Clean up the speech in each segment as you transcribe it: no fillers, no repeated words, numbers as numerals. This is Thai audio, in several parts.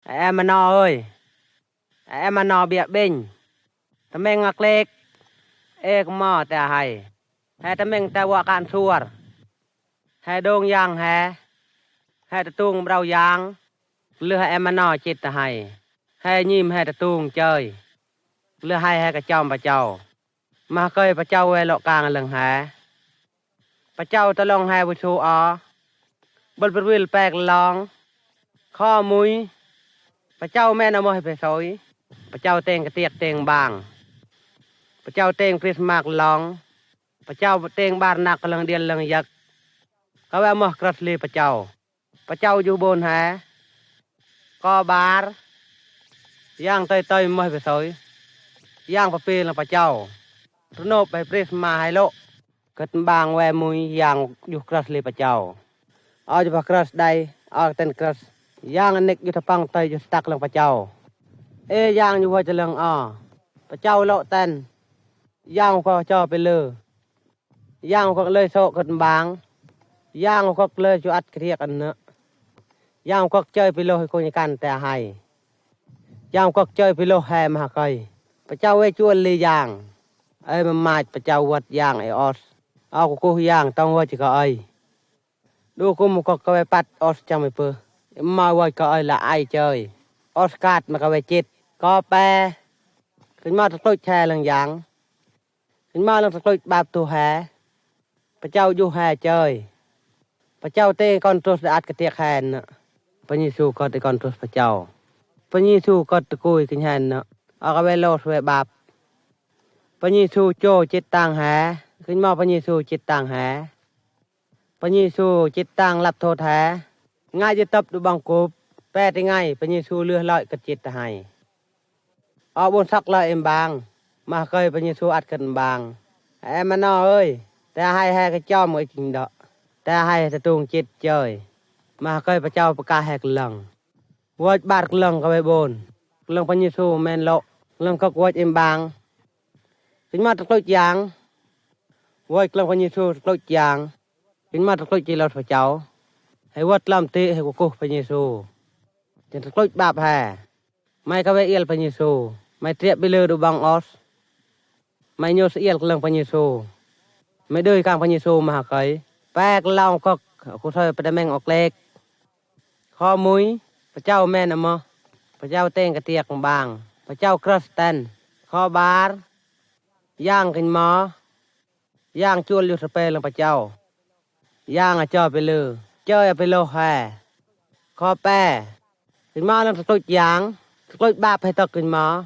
Em mà no ơi, em mà no bịa bình. Tụi mình ngạc lệch, cũng mò tè hay. Hay tụi mình tè quả cạn xuar. Hay đông giang hay tụi tung brau giang. Lừa em mà no chết tè hay. Hay nhìm hay tụi tung chơi. Lừa hay cả chồng bà châu. Mà cây bà châu hay lộ càng lần hay. Bà châu tụi lòng hay bùi xu ó. Bật bật bìl bẹc lòng. Kho mũi. Bà châu mẹ nó mời phải xối. Bà châu tên cái tiệc tên bàng. Bà châu tên Christmas lòng. Bà châu tên bàn nạc lần điên lần giấc. Có bé mơ krật lì bà châu. Bà châu dù bồn hả. Có bár. Giang tơi tơi mời phải xối. Giang bà pì là bà châu. Rồi nộp bài Christmas hay lộ. Cất bàng quẹ mùi giang dù krật lì bà châu. Ở cho bà krật đây. Ở tên krật. Giang nick dù thập băng tơi dù stắc lần bà châu. Giang dù hoa cho lần bà châu lộ tên. Giang có cho bê lư. Giang có lời sổ cất bàng. Giang có lời chú ắt cái thiệt ăn nữa. Giang có chơi bê lô hay cô nhé căn tè hay. Giang có chơi bê lô hè mà cây. Bà châu chuôn lì giang. Mà mạch bà châu vật giang ớt. Của cô giang tông hoa chỉ có Đu cô một có cái bắt ớt trong mày bơ. Mà vật có là ai chơi. Ớt cát mà có về chết. Có bè. Kính mà thật lôi chè lần giang. Kính mà thật lôi bạp tù hè. Bà châu du hè chơi. Bà châu tê con trốt đã át cái tiệc hèn nữa. Bà nhi xu có tê con trốt bà châu. Bà nhi xu có tê cùi kính hèn nữa. Cái bê lột về bạp. Bà nhi xu chô chết tăng hè. Kính mà bà nhi xu chết tăng hè. Bà nhi xu chết tăng lạp thốt hè. Ngay chế tập đủ bằng cốp. Bè tê ngay bà nhi xu lừa lợi cất chết hay. Bốn sắc lợi em bàng. Mà cây bà nhi xu át cất bàng. Em mà nó ơi. Ta hay cái cho mỗi trình đó. Ta hay ta tung chết chơi. Mà cây bà châu bà ca hẹt lần. Vốt bát lần có bê bồn. Lần bà nhi xu men lộ. Lần có vốt em bàng. Kính mà thật lôi giang. Vốt lần bà nhi xu thật lôi giang. Kính mà thật lôi chì lọt bà châu. Hãy vốt làm tị hay của cô bà nhi xu. Chẳng thật lôi bạp hè. Mày có bê yêu bà nhi xu. Mày triệp bê lơ đủ bằng ớt. Mày nhô sẽ yêu lần bà nhi xu. Mày đời càng bà nhi xu mà cây. Bạc lòng cọc. Cô thôi bà đâm anh ọc lệch. Kho mũi. Bà châu men ở mơ. Bà châu tên cái tiệc bàng. Bà châu Kristen. Kho bár. Giang kinh mơ. Giang chuôn lưu sập bê lần bà châu. Giang ở cho bê lư. Chơi ở bê lô hè. Kho bè. Kinh mơ lần thật lôi giang. Thật lôi bạp hay thật kinh mơ.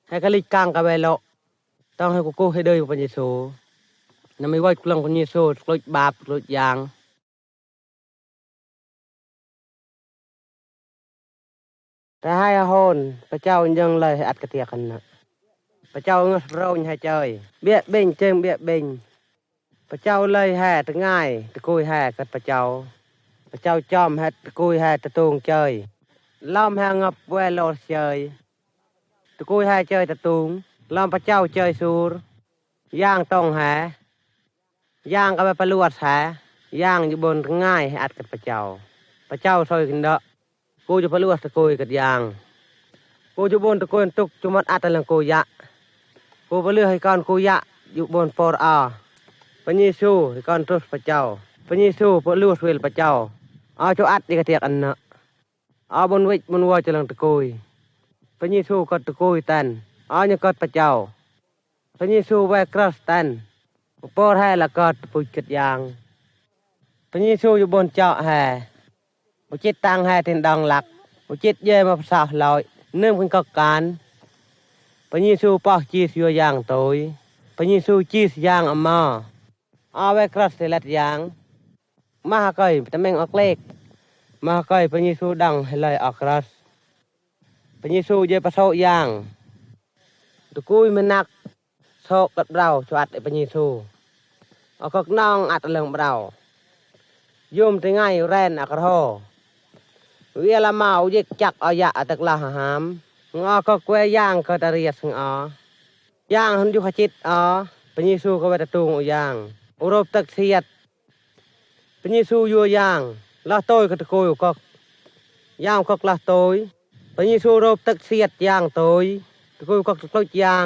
Hay cái lịch càng cả bê lộ. Tông hay của cô hay đời của bà nhi xu. Nó mới quay lần của nhi xu. Thật lôi bạp, thật lôi giang. Ta hai hôn, bà châu nhân lời ắt cái tiệc ăn nè. Bà châu ngất rôn hay chơi. Bịa bình trên bịa bình. Bà châu lời hè từ ngay, từ cùi hè cất bà châu. Bà châu chom hết từ cùi hè từ tuồng chơi. Lom hè ngập quê lột chơi. Từ cùi hè chơi từ tuồng. Lom bà châu chơi sur. Giang tông hè. Giang có bà luột hè. Giang như bồn từ ngay hay ắt cất bà châu. Bà châu thôi kinh đó. Cô cho bà luột từ cùi cất giang. Cô cho bồn từ cùi tục cho mất át lần cô dạ. Cô bà lừa hay con cô dạ. Dụ bồn phô ra. Bà nhi xu hay con trốt bà châu. Bà nhi xu bà luột về bà châu. Cho át đi cái tiệc ăn nợ. Bồn vích bồn vô cho lần từ cùi. Bà nhi xu có từ cùi tên. Như có bà châu. Bà nhi xu về krос tên. Bồn hay là có bụi kịch giang. Bà nhi xu dụ bồn chọ hè. Một chiếc tăng hai trên đòn lạc. Một chiếc dê mà sạc lội. Nương kinh cọc cán. Bà nhi xu bọc chít vô giang tối. Bà nhi xu chít giang ở mò. Về krос thì lật giang. Mà cây bà mình ọc lệch. Mà cây bà nhi xu đăng hay lời ọc kros. Bà nhi xu dê bà sổ giang. Tụi cùi mình nạc. Sổ cất rau cho át để bà nhi xu. Cọc nong át lần rau. Dùm thì ngay ren ạc rô. Vì là màu dịch chắc ở dạ tức là hàm. Ngõ có quê giang có ta riêng sinh ở. Giang hôn dù khá chít ở. Bà nhi xu có vẻ ta tuồng ở giang. Ú rộp tức thiệt. Bà nhi xu vô giang. Là tôi có ta côi ở cọc. Giang cọc là tôi. พระเยซูรบตึกเสียดយ៉ាងតូចតគូកកក្លុចយ៉ាង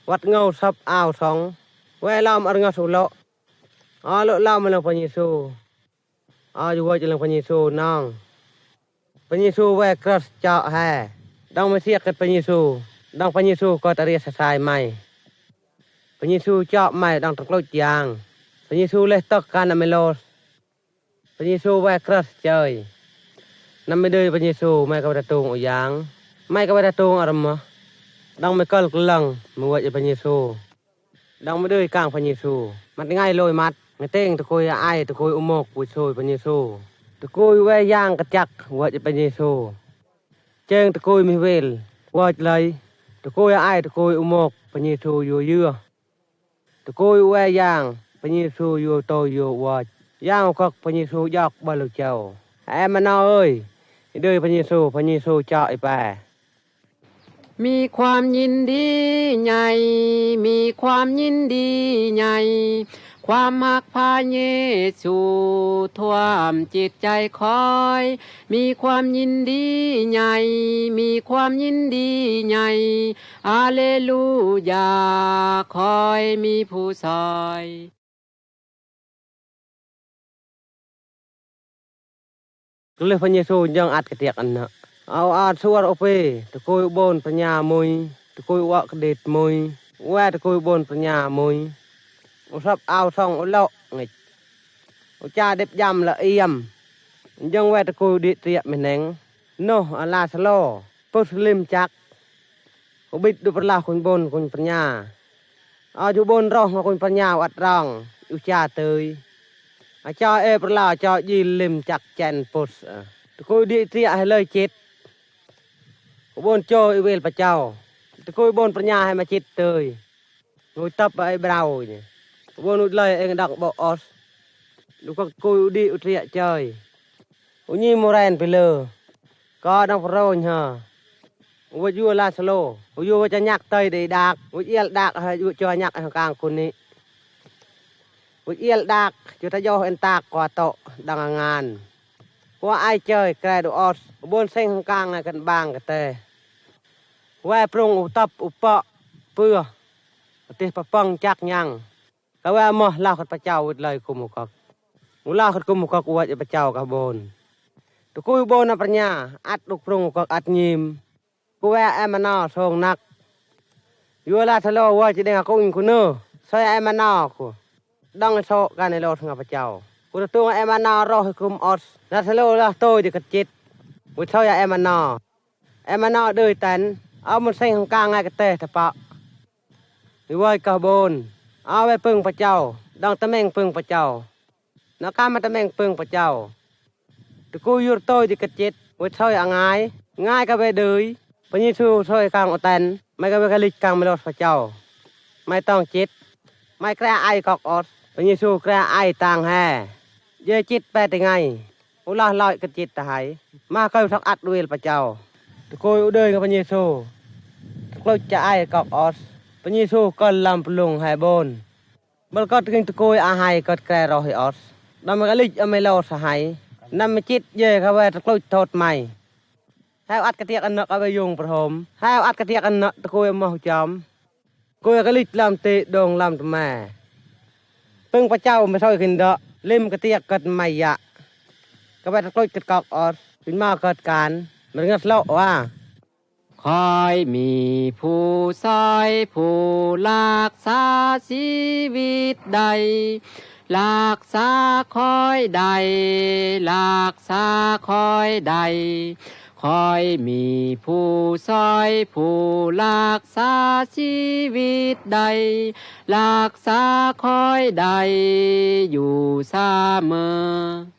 វត្តងោសັບអាវសងវែឡំអរងសុលអលឡំលងพระเยซูអយុវចលងพระเยซูនងพระเยซูវែក្រសចោហែដងមកសៀកកพระเยซูដងพระเยซูក៏តរៀសសាយម៉ៃพระเยซูចោម៉ៃដងតក្លុចយ៉ាងพระเยซูលេះតកកានមេឡូพระเยซูវែក្រសចើយนำไม่ได้พระเยซูไม่ก็บ่ได้ตรงออย่างไม่ก็บ่ได้ตรงอารมณ์ดังไม่กลกลังมือว่าพระเยซูดังไม่ได้กลางพระเยซูมันง่ายเลยมัดไม่เต้งตะโกยอ้ายตะโกยอุโมกปุโซพระเยซูตะโกยแวย่างกระจักว่าพระเยซูเจิงตะโกยมีเวลว่าเลยตะโกยอ้ายตะโกยอุโมกพระเยซูอยู่เยือตะโกยแวย่างพระเยซูอยู่โตอยู่ว่าย่างก็พระเยซูยอกบ่ลูกเจ้าแอมันเอ้ยด้วยพระเยซูเจาะไอ้แปมีความยินดีใหญ่มีความยินดีใหญ่ความรักพระเยซูท่วมจิตใจคอยมีความยินดีใหญ่มีความยินดีใหญ่อาเลลูยาคอยมีผู้ซอยก็เลยพระเยซูยังอัดกระเตียกอันนะเอาอาสวรอไปตะโกยบนปัญญามุยตะโกยวะกระเด็ดมุยแวตะโกยบนปัญญามุยอุสับเอาซ่องอุเลาะไงอุจาเด็บยำละเอียมยังแวตะโกยดิเตียแม่นงโนอาลาสโลปุสลิมจักอุบิดดุปลาคนบนคนปัญญาเอาอยู่บนร้องคนปัญญาอัดร้องอุจาเตยจอเอปลาจอยีลิมจักแจนปุสตะโกยดิเตียให้เลยจิตบนโจอีเวลพระเจ้าตะโกยบนปัญญาให้มาจิตเตยงุยตับไอ้เบานี่บนอุดเลยเองดักบ่ออสดูก็โกยดิอุเตียเจยอุญีโมเรนไปเลยก็ดังพระโรนฮะอุวยัวลาสโลอุยัวจะยักเตยได้ดักอุเอียลดักให้อุจอยักทางกลางคนนี้อุเอียลดักจุดทะโยเอ็นตากกว่าโตดังงานว่าไอ้เจยแกรดูออสบนเส้นทางกลางกันบางกันเตแวปรุงอุตับอุปะเปื้อติปะปังจักยังก็ว่าหมอลาวขัดพระเจ้าเลยกุมกอกอุลาวขัดกุมกอกอวดพระเจ้ากับบนตุกุยบนนะปัญญาอัดลูกปรุงกอกอัดยิมกูแวแอมานอทรงนักอยู่ลาทะโลว่าจะได้กับกูอินคุณเนอใส่แอมานอกูดังโชกันในโลกทางพระเจ้ากูตัวแอมานอรอให้คุมออสลาทะโลลาโตจะกระจิตกูเท่าแอมานอเดือยตันเอามันเส้นทางกลางไงกระเตะตะปะหรือว่ากระบนเอาไว้ปึงพระเจ้าดังตะแมงปึงพระเจ้านักการมาตะแมงปึงพระเจ้าตะกูยูโตจะกระจิตไว้เท่าอย่างง่ายก็ไปเดือยพระเยซูช่วยกลางอตันไม่ก็ไปกระลิกกลางไม่รอดพระเจ้าไม่ต้องจิตไม่แกล้ไอกอกออดพระเยซูแกล้ไอต่างแห่เยจิตไปแต่ไงอุลาลอยกระจิตตะหายมาเคยทักอัดด้วยพระเจ้าตะโกยอุเดินกับพระเยซูตะโกยจะไอกอกออดพระเยซูก็ลำปลุงให้บนบัลก็ถึงตะโกยอาหายก็แกล้รอให้ออดนำมากระลิกอเมโลสหายนำมาจิตเย่เข้าไปตะโกยโทษใหม่ให้อัดกระเทียกอันนักเอาไปยงประหมให้อัดกระเทียกอันนักตะโกยมาจอมโกยกระลิกลำเตะดงลำตะแม่ปึงพระเจ้าไม่ช่วยขึ้นเดาะเล่มกระเทียกกัดไม่ยะก็ไปตะโกยกัดกอกออดเป็นมาเกิดการมันงัดเล่าว่าคอยมีผู้ซอยผู้รักษาชีวิตใดรักษาคอยใดรักษาคอยใดคอยมีผู้ซอยผู้รักษาชีวิตใดรักษาคอยใดอยู่เสมอ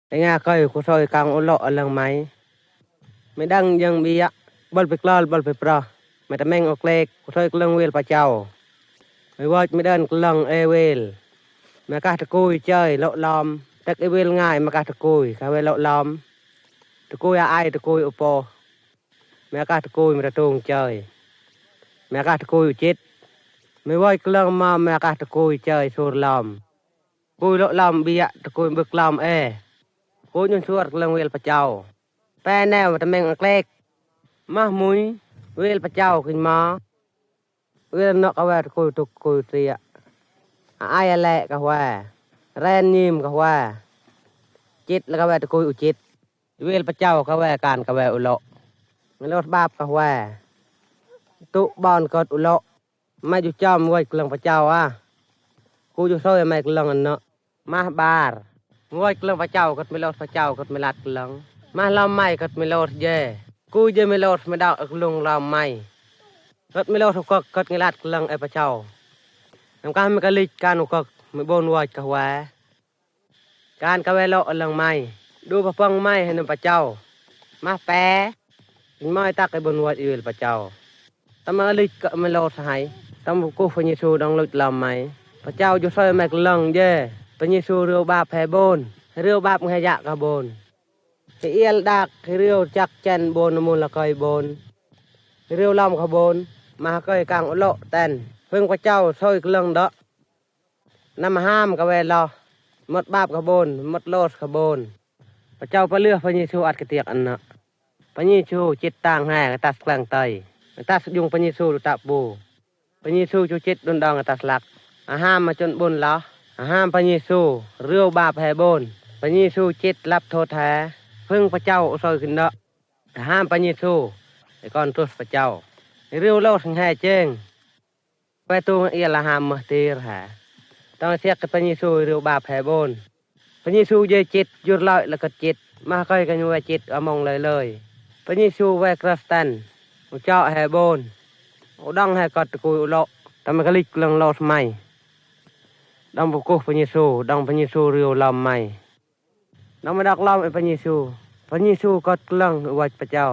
ไอ้งาก็อยู่กูซอยกลางอุโลอลังไหมไม่ดังยังมีอะบอลไปกลอลบอลไปปลาไม่ตะแมงออกเล็กกูซอยกลางเวลพระเจ้าไม่ว่าไม่เดินกลางเอเวลมากาตะกุยเจยเลาะลอมตักเอเวลง่ายมากาตะกุยกาเวลเลาะลอมตะกุยไอตะกุยอุปโปมากาตะกุยมาตะตงเจยมากาตะกุยจิตไม่ว่ากลางมามากาตะกุยเจยสูรลอมกุยเลาะลอมเบียตะกุยบึกลอม กูยุนสวดกลังเวลพระเจ้าแปแนวตะแมงอักเล็กมามุยเวลพระเจ้าขึ้นมาเวลนกเอาไว้คุยตุกคุยเสียอายแหละก็ว่าแรนยิมก็ว่าจิตแล้วก็ว่าตะคุยอุจิตเวลพระเจ้าก็ว่าการก็ว่าอุโลไม่ลดบาปก็ว่าตุบอนกดอุโลมาอยู่จอมไว้กลังพระเจ้ากูอยู่ซอยไม่กลังอันเนาะมาบาร์งวยกลังพระเจ้าก็ไม่ลดพระเจ้าก็ไม่ลัดกลังมาลำไม่ก็ไม่ลดเย่กูจะไม่ลดไม่ดาวกลุงลำไม่ก็ไม่ลดก็ไม่ลัดกลังไอ้พระเจ้าทำการไม่กระลิกการก็ไม่บนวัดกะว่าการกะเวโลกลังไม่ดูพระพังไม่ให้นพระเจ้ามาแปะไม่ตักไอ้บนวัดอีเวลพระเจ้าทำมาลิกก็ไม่ลดหายทำกูพระเยซูดังลุกลำไม่พระเจ้าอยู่ซอยไม่กลังเย่พระเยซูเรียวบาปแผ่บนเรียวบาปให้ยะกะบนให้เอียลดักให้เรียวจักแจนบนมูลละกอยบนเรียวลำขบนมาก้อยกลางอุโลแตนเพิ่งพระเจ้าซอยกลังดอกน้ำห้ามกะเวลอหมดบาปขบนหมดโลดขบนพระเจ้าพระเลือกพระเยซูอัดกระเตียกอันนะพระเยซูจิตต่างแห่กตัดกลางไตตัดยุงพระเยซูตะบูพระเยซูจูจิตดนดองตัดหลักห้ามมาจนบนละห้ามพระเยซูเรียวบาปแผ่บนพระเยซูจิตรับโทษแท้เพิ่งพระเจ้าซอยขึ้นเนาะห้ามพระเยซูไอ้ก่อนตุสพระเจ้าเรียวโลดทั้งแห่เจ้งไปตัวเอียละหามมาตีรหาต้องเสียกับพระเยซูเรียวบาปแผ่บนพระเยซูเยจิตหยุดลอยแล้วก็จิตมาค่อยกันอยู่ว่าจิตเอามองเลยพระเยซูไว้คริสตันเจ้าแห่บนดังแห่กอดตะกุยโลทำมันก็ลิกลังโลดไม่ดังบุกุพระเยซูดังพระเยซูเรียวลำไม่ดังมาดักลำไอ้พระเยซูพระเยซูกอดกลังวัดพระเจ้า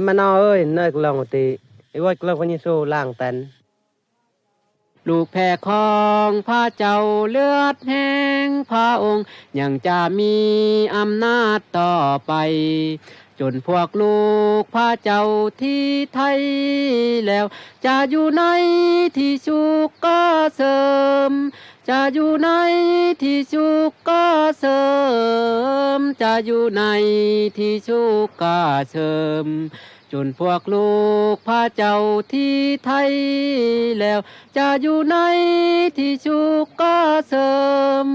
มันเอาเอ้ยเนยกลังตีไอ้วัดกลังพระเยซูล่างแตนลูกแผ่ของพระเจ้าเลือดแห้งพระองค์ยังจะมีอำนาจต่อไปจนพวกลูกพระเจ้าที่ไทยแล้วจะอยู่ในที่สุขก็เสริมจะอยู่ในที่สุขก็เสริมจะอยู่ในที่สุขก็เสริมจนพวกลูกพระเจ้าที่ไทยแล้วจะอยู่ในที่สุขก็เสริม